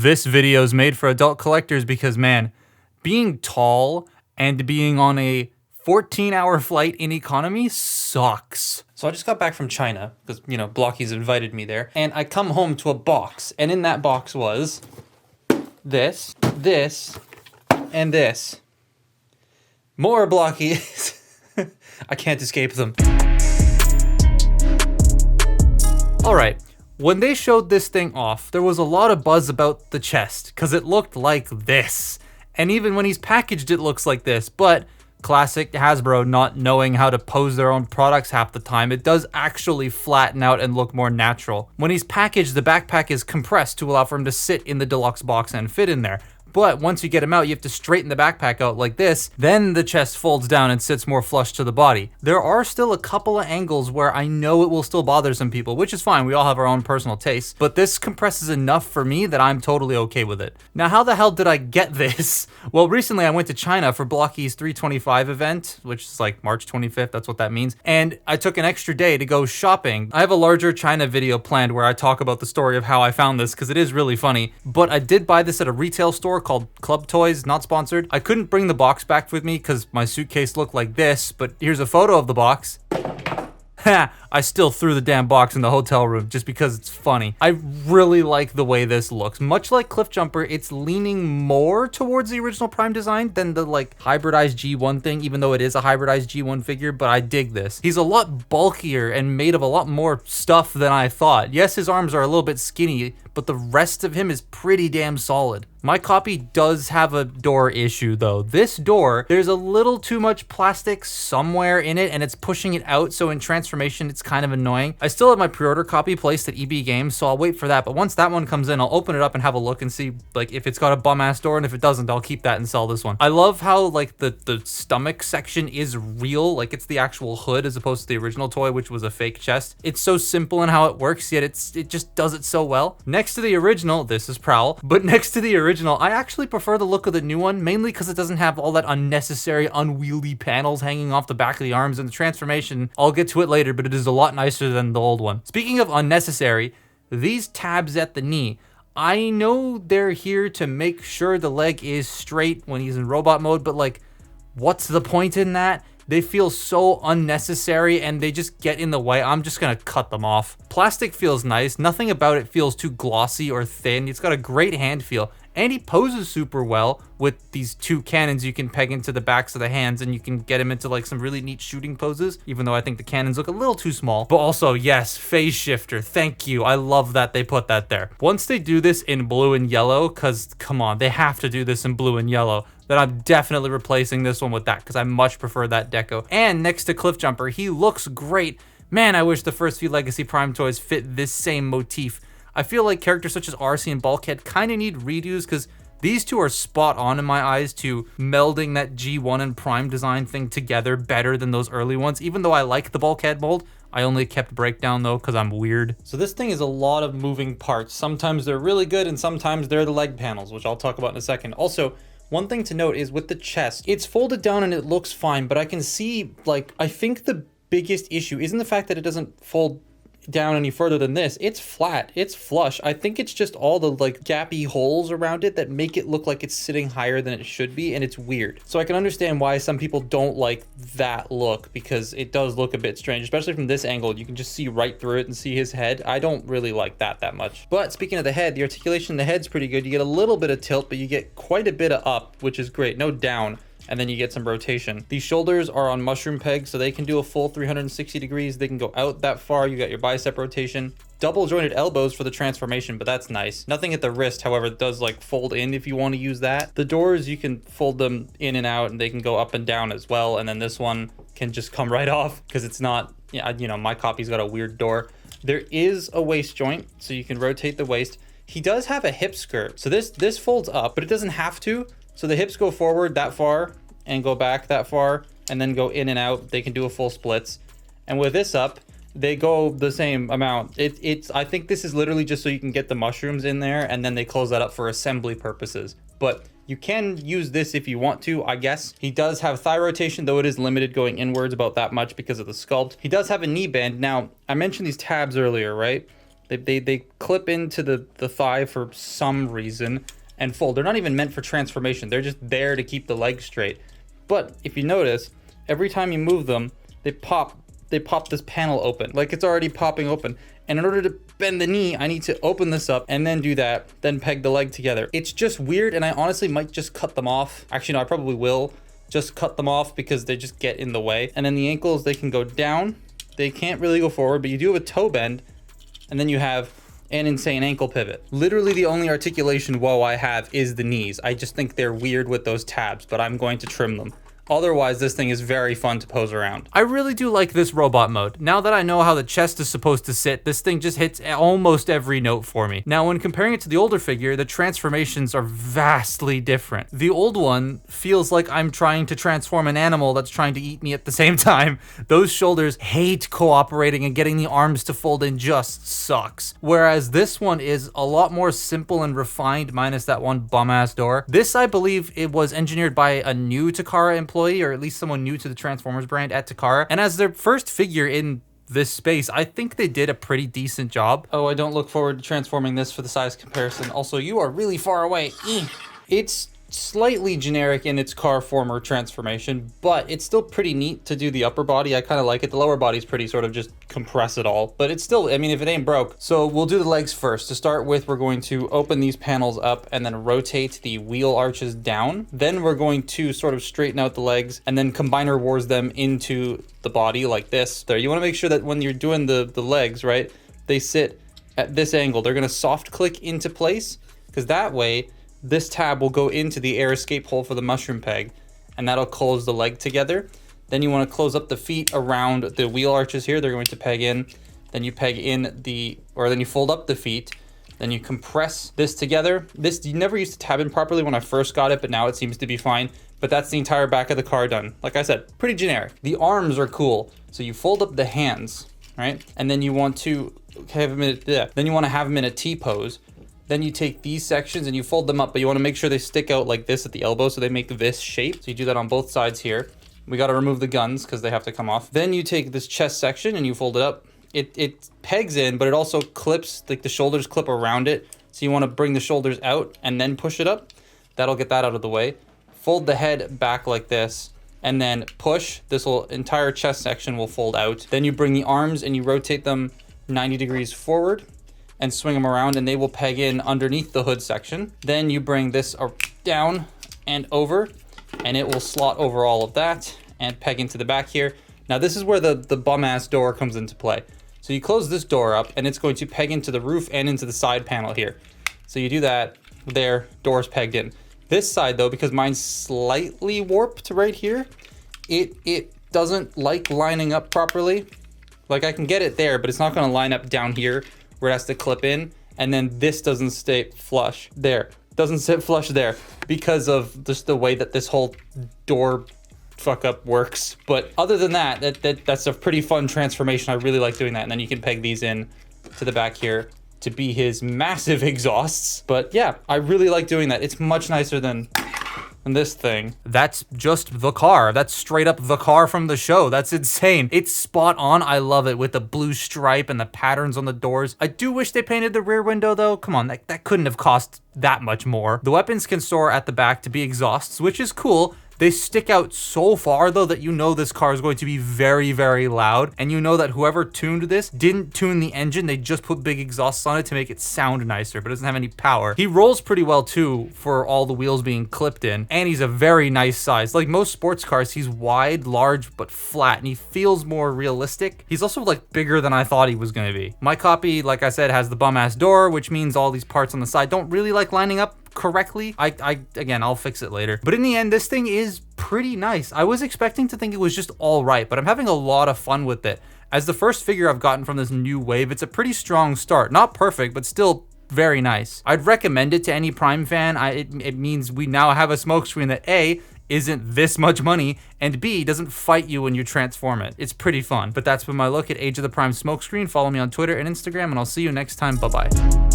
This video is made for adult collectors because, man, being tall and being on a 14-hour flight in economy sucks. So I just got back from China because, you know, Blocky's invited me there. And I come home to a box. And in that box was this, and this. More Blockies. I can't escape them. All right. When they showed this thing off, there was a lot of buzz about the chest because it looked like this. And even when he's packaged, it looks like this. But classic Hasbro not knowing how to pose their own products half the time, it does actually flatten out and look more natural. When he's packaged, the backpack is compressed to allow for him to sit in the deluxe box and fit in there. But once you get him out, you have to straighten the backpack out like this, then the chest folds down and sits more flush to the body. There are still a couple of angles where I know it will still bother some people, which is fine, we all have our own personal tastes, but this compresses enough for me that I'm totally okay with it. Now, how the hell did I get this? Well, recently I went to China for Blocky's 325 event, which is like March 25th, that's what that means, and I took an extra day to go shopping. I have a larger China video planned where I talk about the story of how I found this, because it is really funny, but I did buy this at a retail store called Club Toys, not sponsored. I couldn't bring the box back with me because my suitcase looked like this, but here's a photo of the box. Ha! I still threw the damn box in the hotel room just because it's funny. I really like the way this looks. Much like Cliff Jumper, it's leaning more towards the original Prime design than the like hybridized G1 thing, even though it is a hybridized G1 figure, but I dig this. He's a lot bulkier and made of a lot more stuff than I thought. Yes, his arms are a little bit skinny, but the rest of him is pretty damn solid. My copy does have a door issue though. This door, there's a little too much plastic somewhere in it and it's pushing it out, so in transformation it's kind of annoying. I still have my pre-order copy placed at EB Games, so I'll wait for that, but once that one comes in, I'll open it up and have a look and see like if it's got a bum-ass door, and if it doesn't, I'll keep that and sell this one. I love how like the stomach section is real, like it's the actual hood as opposed to the original toy, which was a fake chest. It's so simple in how it works, yet it just does it so well. Next to the original, this is Prowl, but next to the original, I actually prefer the look of the new one, mainly because it doesn't have all that unnecessary, unwieldy panels hanging off the back of the arms, and the transformation, I'll get to it later, but it is a lot nicer than the old one. Speaking of unnecessary, these tabs at the knee, I know they're here to make sure the leg is straight when he's in robot mode, but like, what's the point in that? They feel so unnecessary and they just get in the way. I'm just gonna cut them off. Plastic feels nice. Nothing about it feels too glossy or thin. It's got a great hand feel. And he poses super well with these two cannons you can peg into the backs of the hands, and you can get him into like some really neat shooting poses, even though I think the cannons look a little too small. But also, yes, phase shifter. Thank you. I love that they put that there. Once they do this in blue and yellow, because come on, they have to do this in blue and yellow, then I'm definitely replacing this one with that because I much prefer that deco. And next to Cliff Jumper, he looks great. Man, I wish the first few Legacy Prime toys fit this same motif. I feel like characters such as RC and Bulkhead kind of need redos because these two are spot on in my eyes to melding that G1 and Prime design thing together better than those early ones. Even though I like the Bulkhead mold, I only kept Breakdown though because I'm weird. So this thing is a lot of moving parts. Sometimes they're really good and sometimes they're the leg panels, which I'll talk about in a second. Also, one thing to note is with the chest, it's folded down and it looks fine, but I can see, like, I think the biggest issue isn't the fact that it doesn't fold down any further than this. It's flat, it's flush. I think it's just all the like gappy holes around it that make it look like it's sitting higher than it should be, and it's weird. So I can understand why some people don't like that look, because it does look a bit strange, especially from this angle. You can just see right through it and see his head. I don't really like that much. But speaking of the head, the articulation in the head's pretty good. You get a little bit of tilt, but you get quite a bit of up, which is great. No down. And then you get some rotation. These shoulders are on mushroom pegs, so they can do a full 360 degrees. They can go out that far. You got your bicep rotation. Double jointed elbows for the transformation, but that's nice. Nothing at the wrist, however, it does like fold in if you want to use that. The doors, you can fold them in and out, and they can go up and down as well. And then this one can just come right off because it's not, yeah, you know, my copy's got a weird door. There is a waist joint, so you can rotate the waist. He does have a hip skirt, so this folds up, but it doesn't have to. So the hips go forward that far and go back that far and then go in and out. They can do a full splits. And with this up, they go the same amount. I think this is literally just so you can get the mushrooms in there, and then they close that up for assembly purposes. But you can use this if you want to, I guess. He does have thigh rotation, though it is limited going inwards about that much because of the sculpt. He does have a knee bend. Now, I mentioned these tabs earlier, right? They clip into the thigh for some reason and fold. They're not even meant for transformation. They're just there to keep the leg straight. But if you notice, every time you move them, they pop this panel open, like it's already popping open. And in order to bend the knee, I need to open this up and then do that, then peg the leg together. It's just weird, and I honestly might just cut them off. Actually, no, I probably will just cut them off because they just get in the way. And then the ankles, they can go down. They can't really go forward, but you do have a toe bend, and then you have an insane ankle pivot. Literally the only articulation woe I have is the knees. I just think they're weird with those tabs, but I'm going to trim them. Otherwise, this thing is very fun to pose around. I really do like this robot mode. Now that I know how the chest is supposed to sit, this thing just hits almost every note for me. Now, when comparing it to the older figure, the transformations are vastly different. The old one feels like I'm trying to transform an animal that's trying to eat me at the same time. Those shoulders hate cooperating, and getting the arms to fold in just sucks. Whereas this one is a lot more simple and refined, minus that one bum-ass door. This, I believe, it was engineered by a new Takara employee, or at least someone new to the Transformers brand at Takara. And as their first figure in this space, I think they did a pretty decent job. Oh, I don't look forward to transforming this for the size comparison. Also, you are really far away. It's slightly generic in its car former transformation, but it's still pretty neat to do the upper body. I kind of like it. The lower body's pretty sort of just compress it all, but it's still, I mean, if it ain't broke. So we'll do the legs first. To start with, we're going to open these panels up and then rotate the wheel arches down. Then we're going to sort of straighten out the legs and then combiner wars them into the body like this. There, you want to make sure that when you're doing the legs, right, they sit at this angle. They're going to soft click into place, because that way this tab will go into the air escape hole for the mushroom peg, and that'll close the leg together. Then you want to close up the feet around the wheel arches here. They're going to peg in. Then you peg in then you fold up the feet. Then you compress this together. This, you never used to tab in properly when I first got it, but now it seems to be fine. But that's the entire back of the car done. Like I said, pretty generic. The arms are cool. So you fold up the hands, right? And then you want to have them in a T pose. Then you take these sections and you fold them up, but you want to make sure they stick out like this at the elbow so they make this shape. So you do that on both sides here. We got to remove the guns because they have to come off. Then you take this chest section and you fold it up. It pegs in, but it also clips, like the shoulders clip around it. So you want to bring the shoulders out and then push it up. That'll get that out of the way. Fold the head back like this and then push. This entire chest section will fold out. Then you bring the arms and you rotate them 90 degrees forward and swing them around, and they will peg in underneath the hood section. Then you bring this down and over, and it will slot over all of that and peg into the back here. Now this is where the bum-ass door comes into play. So you close this door up, and it's going to peg into the roof and into the side panel here. So you do that, there, door's pegged in. This side though, because mine's slightly warped right here, it doesn't like lining up properly. Like I can get it there, but it's not gonna line up down here where it has to clip in, and then this doesn't stay flush there. Doesn't sit flush there because of just the way that this whole door fuck up works. But other than that's a pretty fun transformation. I really like doing that. And then you can peg these in to the back here to be his massive exhausts. But yeah, I really like doing that. It's much nicer than this thing. That's just the car. That's straight up the car from the show. That's insane. It's spot on. I love it with the blue stripe and the patterns on the doors. I do wish they painted the rear window though. Come on, that couldn't have cost that much more. The weapons can soar at the back to be exhausts, which is cool. They stick out so far though that you know this car is going to be very, very loud, and you know that whoever tuned this didn't tune the engine. They just put big exhausts on it to make it sound nicer, but it doesn't have any power. He rolls pretty well too for all the wheels being clipped in, and he's a very nice size. Like most sports cars, he's wide, large, but flat, and he feels more realistic. He's also like bigger than I thought he was gonna be. My copy, like I said, has the bum-ass door, which means all these parts on the side don't really like lining up correctly. Again, I'll fix it later. But in the end, this thing is pretty nice. I was expecting to think it was just all right, but I'm having a lot of fun with it. As the first figure I've gotten from this new wave, it's a pretty strong start. Not perfect, but still very nice. I'd recommend it to any Prime fan. It means we now have a Smokescreen that A, isn't this much money, and B, doesn't fight you when you transform it. It's pretty fun. But that's been my look at Age of the Prime Smokescreen. Follow me on Twitter and Instagram, and I'll see you next time. Bye-bye.